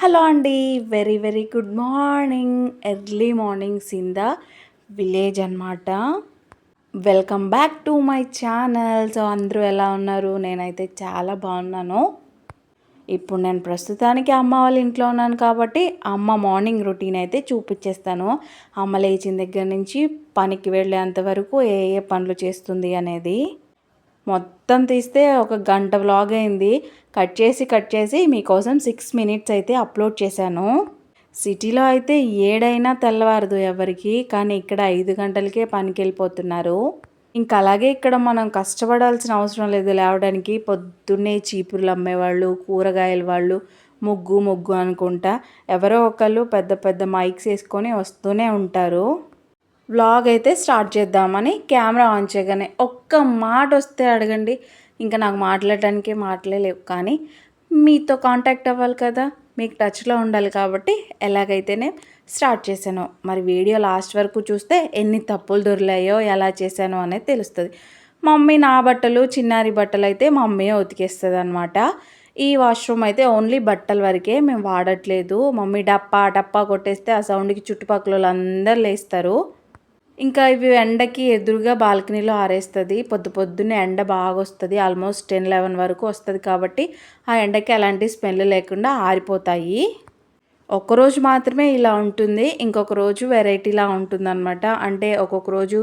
Hello అండి. Very very good morning. Early mornings in the village అనమాట. Welcome back to my channel. So అందరూ ఎలా ఉన్నారు? నేనైతే చాలా బాగున్నాను. ఇప్పుడు నేను ప్రస్తుతానికి అమ్మ వాళ్ళ ఇంట్లో ఉన్నాను కాబట్టి అమ్మ మార్నింగ్ రొటీన్ అయితే చూపించేస్తాను. అమ్మ లేచిన దగ్గర నుంచి పనికి వెళ్ళేంత వరకు ఏ ఏ పనులు చేస్తుంది అనేది మొత్తం తీస్తే ఒక గంట వ్లాగ్ అయింది. కట్ చేసి మీకోసం 6 మినిట్స్ అయితే అప్లోడ్ చేశాను. సిటీలో అయితే ఏడైనా తెల్లవారదు ఎవరికి, కానీ ఇక్కడ 5 గంటలకే పనికి వెళ్ళిపోతున్నారు. ఇంకా అలాగే ఇక్కడ మనం కష్టపడాల్సిన అవసరం లేదు లేవడానికి. పొద్దున్నే చీపుర్లు అమ్మేవాళ్ళు, కూరగాయల వాళ్ళు ముగ్గు అనుకుంటా ఎవరో ఒకళ్ళు పెద్ద పెద్ద మైక్స్ వేసుకొని వస్తూనే ఉంటారు. వ్లాగ్ అయితే స్టార్ట్ చేద్దామని కెమెరా ఆన్ చేయగానే ఒక్క మాట వస్తే అడగండి. ఇంకా నాకు మాట్లాడటానికి మాటలే లేవు, కానీ మీతో కాంటాక్ట్ అవ్వాలి కదా, మీకు టచ్లో ఉండాలి కాబట్టి ఎలాగైతేనే స్టార్ట్ చేశాను. మరి వీడియో లాస్ట్ వరకు చూస్తే ఎన్ని తప్పులు దొరికాయో ఎలా చేశానో అనేది తెలుస్తుంది. మమ్మీ నా బట్టలు చిన్నారి బట్టలు అయితే మమ్మీ ఉతికేస్తుంది అనమాట. ఈ వాష్రూమ్ అయితే ఓన్లీ బట్టల వరకే మేము వాడట్లేదు. మమ్మీ డప్పా కొట్టేస్తే ఆ సౌండ్కి చుట్టుపక్కల వాళ్ళందరూ లేస్తారు. ఇంకా ఇవి ఎండకి ఎదురుగా బాల్కనీలో ఆరేస్తుంది. పొద్దున్నే ఎండ బాగా వస్తుంది, ఆల్మోస్ట్ 10-11 వరకు వస్తుంది కాబట్టి ఆ ఎండకి ఎలాంటి స్మెల్ లేకుండా ఆరిపోతాయి. ఒక్కరోజు మాత్రమే ఇలా ఉంటుంది, ఇంకొక రోజు వెరైటీలా ఉంటుందన్నమాట. అంటే ఒక్కొక్క రోజు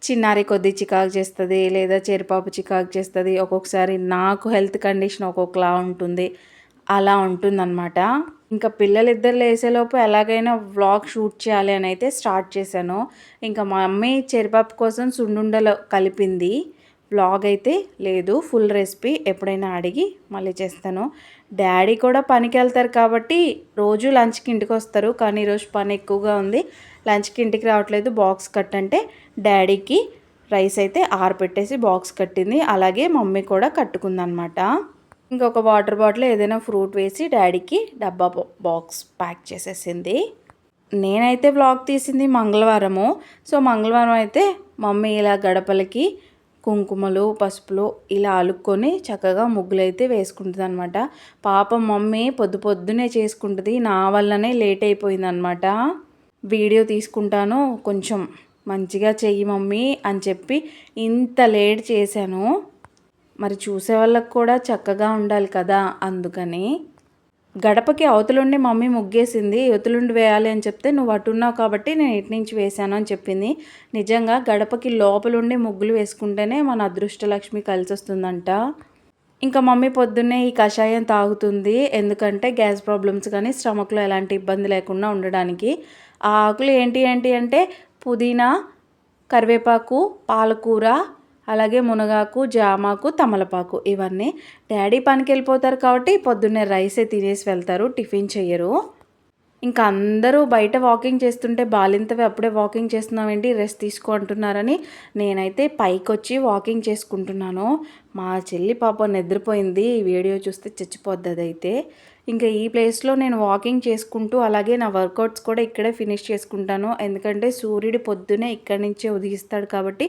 చిన్నారి కొద్ది చికాకు చేస్తుంది, లేదా చెరిపాపు చికాకు చేస్తుంది. ఒక్కొక్కసారి నాకు హెల్త్ కండిషన్ ఒక్కొక్కలా ఉంటుంది, అలా ఉంటుందన్నమాట. ఇంకా పిల్లలిద్దరు లేసేలోపు ఎలాగైనా వ్లాగ్ షూట్ చేయాలి అని అయితే స్టార్ట్ చేశాను. ఇంకా మా మమ్మీ చెరిపాపు కోసం సున్నుండలు కలిపింది. వ్లాగ్ అయితే లేదు, ఫుల్ రెసిపీ ఎప్పుడైనా అడిగి మళ్ళీ చేస్తాను. డాడీ కూడా పనికి వెళ్తారు కాబట్టి రోజు లంచ్కి ఇంటికి వస్తారు, కానీ ఈరోజు పని ఎక్కువగా ఉంది, లంచ్కి ఇంటికి రావట్లేదు. బాక్స్ కట్ అంటే డాడీకి రైస్ అయితే ఆరపెట్టేసి బాక్స్ కట్టింది. అలాగే మమ్మీ కూడా కట్టుకుందనమాట. ఇంకొక వాటర్ బాటిల్ ఏదైనా ఫ్రూట్ వేసి డాడీకి డబ్బా బాక్స్ ప్యాక్ చేసేసింది. నేనైతే వ్లాగ్ తీసింది మంగళవారము. సో మంగళవారం అయితే మమ్మీ ఇలా గడపలకి కుంకుమలు పసుపులు ఇలా అలుక్కొని చక్కగా ముగ్గులు అయితే వేసుకుంటుంది అనమాట. పాపం మమ్మీ పొద్దున్నే చేసుకుంటుంది, నా వల్లనే లేట్ అయిపోయింది అనమాట. వీడియో తీసుకుంటాను కొంచెం మంచిగా చెయ్యి మమ్మీ అని చెప్పి ఇంత లేట్ చేశాను. మరి చూసే వాళ్ళకి కూడా చక్కగా ఉండాలి కదా, అందుకని గడపకి అవతలుండి మమ్మీ ముగ్గేసింది. యువతలుండి వేయాలి అని చెప్తే నువ్వు అటున్నావు కాబట్టి నేను ఇటు నుంచి వేశాను అని చెప్పింది. నిజంగా గడపకి లోపలుండి ముగ్గులు వేసుకుంటేనే మన అదృష్టలక్ష్మి కలిసి వస్తుందంట. ఇంకా మమ్మీ పొద్దున్నే ఈ కషాయం తాగుతుంది, ఎందుకంటే గ్యాస్ ప్రాబ్లమ్స్ కానీ స్టమక్లో ఎలాంటి ఇబ్బంది లేకుండా ఉండడానికి. ఆ ఆకులు ఏంటి అంటే పుదీనా, కరివేపాకు, పాలకూర, అలాగే మునగాకు, జామాకు, తమలపాకు. ఇవన్నీ డాడీ పనికి వెళ్ళిపోతారు కాబట్టి పొద్దున్నే రైసే తినేసి వెళ్తారు, టిఫిన్ చెయ్యరు. ఇంకా అందరూ బయట వాకింగ్ చేస్తుంటే బాలింతవి అప్పుడే వాకింగ్ చేస్తున్నామేంటి, రెస్ట్ తీసుకో అంటున్నారని నేనైతే పైకి వచ్చి వాకింగ్ చేసుకుంటున్నాను. మా చెల్లి పాప నిద్రపోయింది, ఈ వీడియో చూస్తే చచ్చిపోద్ది అదైతే. ఇంకా ఈ ప్లేస్లో నేను వాకింగ్ చేసుకుంటూ అలాగే నా వర్కౌట్స్ కూడా ఇక్కడే ఫినిష్ చేసుకుంటాను. ఎందుకంటే సూర్యుడు పొద్దునే ఇక్కడి నుంచే ఉదయిస్తాడు కాబట్టి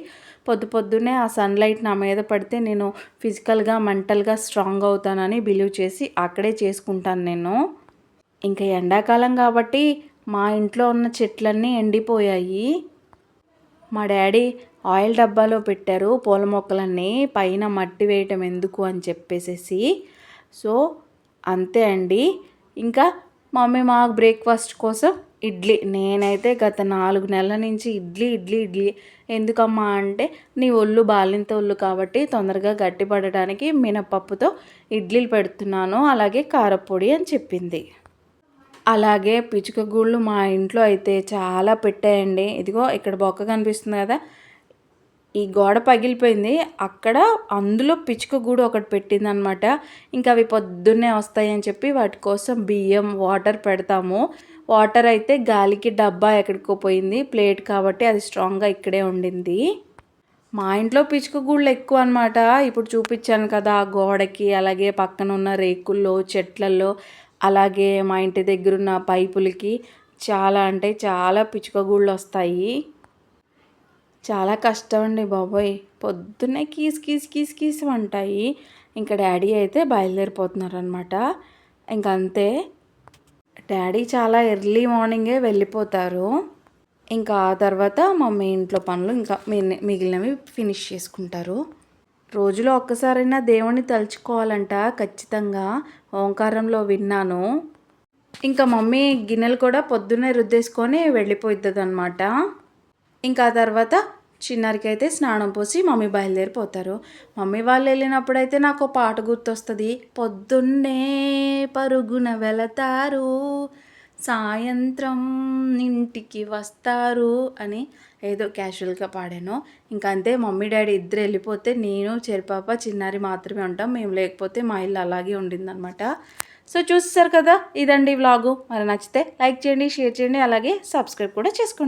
పొద్దున్నే ఆ సన్లైట్ నా మీద పడితే నేను ఫిజికల్గా మెంటల్గా స్ట్రాంగ్ అవుతానని బిలీవ్ చేసి అక్కడే చేసుకుంటాను నేను. ఇంకా ఎండాకాలం కాబట్టి మా ఇంట్లో ఉన్న చెట్లన్నీ ఎండిపోయాయి. మా డాడీ ఆయిల్ డబ్బాలో పెట్టారు పూల మొక్కలన్నీ, పైన మట్టి వేయటం ఎందుకు అని చెప్పేసి. సో అంతే అండి. ఇంకా మమ్మీ మాకు బ్రేక్ఫాస్ట్ కోసం ఇడ్లీ. నేనైతే గత 4 నెలల నుంచి ఇడ్లీ ఎందుకమ్మా అంటే నీ ఒళ్ళు బాలింత ఒళ్ళు కాబట్టి తొందరగా గట్టిపడడానికి మినపప్పుతో ఇడ్లీలు పెడుతున్నాను, అలాగే కారపొడి అని చెప్పింది. అలాగే పిచ్చుక గూళ్ళు మా ఇంట్లో అయితే చాలా పెట్టాయండి. ఇదిగో ఇక్కడ బొక్క కనిపిస్తుంది కదా, ఈ గోడ పగిలిపోయింది, అక్కడ అందులో పిచ్చుక గూడు ఒకటి పెట్టిందనమాట. ఇంకా అవి పొద్దున్నే వస్తాయని చెప్పి వాటి కోసం బియ్యం వాటర్ పెడతాము. వాటర్ అయితే గాలికి డబ్బా ఎక్కడికో పోయింది, ప్లేట్ కాబట్టి అది స్ట్రాంగ్గా ఇక్కడే ఉండింది. మా ఇంట్లో పిచ్చుక గూళ్ళు ఎక్కువ అనమాట. ఇప్పుడు చూపించాను కదా ఆ గోడకి, అలాగే పక్కన ఉన్న రేకుల్లో, చెట్లల్లో, అలాగే మా ఇంటి దగ్గరున్న పైపులకి చాలా అంటే చాలా పిచ్చుక గూళ్ళు వస్తాయి. చాలా కష్టం అండి బాబోయ్, పొద్దున్నే కీస్ అంటాయి. ఇంకా డాడీ అయితే బయలుదేరిపోతున్నారు అనమాట. ఇంకంతే డాడీ చాలా ఎర్లీ మార్నింగే వెళ్ళిపోతారు. ఇంకా ఆ తర్వాత మమ్మీ ఇంట్లో పనులు ఇంకా మిగిలినవి ఫినిష్ చేసుకుంటారు. రోజులో ఒక్కసారైనా దేవుణ్ణి తలుచుకోవాలంట ఖచ్చితంగా ఓంకారంలో విన్నాను. ఇంకా మమ్మీ గిన్నెలు కూడా పొద్దున్నే రుద్దేసుకొని వెళ్ళిపోతుంది అనమాట. ఇంకా ఆ తర్వాత చిన్నారికి అయితే స్నానం పోసి మమ్మీ బయలుదేరిపోతారు. మమ్మీ వాళ్ళు వెళ్ళినప్పుడైతే నాకు పాట గుర్తొస్తుంది. పొద్దున్నే పరుగున వెళతారు, సాయంత్రం ఇంటికి వస్తారు అని ఏదో క్యాజువల్గా పాడాను. ఇంకా అంతే, మమ్మీ డాడీ ఇద్దరు వెళ్ళిపోతే నేను చెరిపాప చిన్నారి మాత్రమే ఉంటాం. మేము లేకపోతే మా ఇల్లు అలాగే ఉండిందనమాట. సో చూసేసారు కదా, ఇదండి వ్లాగు. మరి నచ్చితే లైక్ చేయండి, షేర్ చేయండి, అలాగే సబ్స్క్రైబ్ కూడా చేసుకోండి.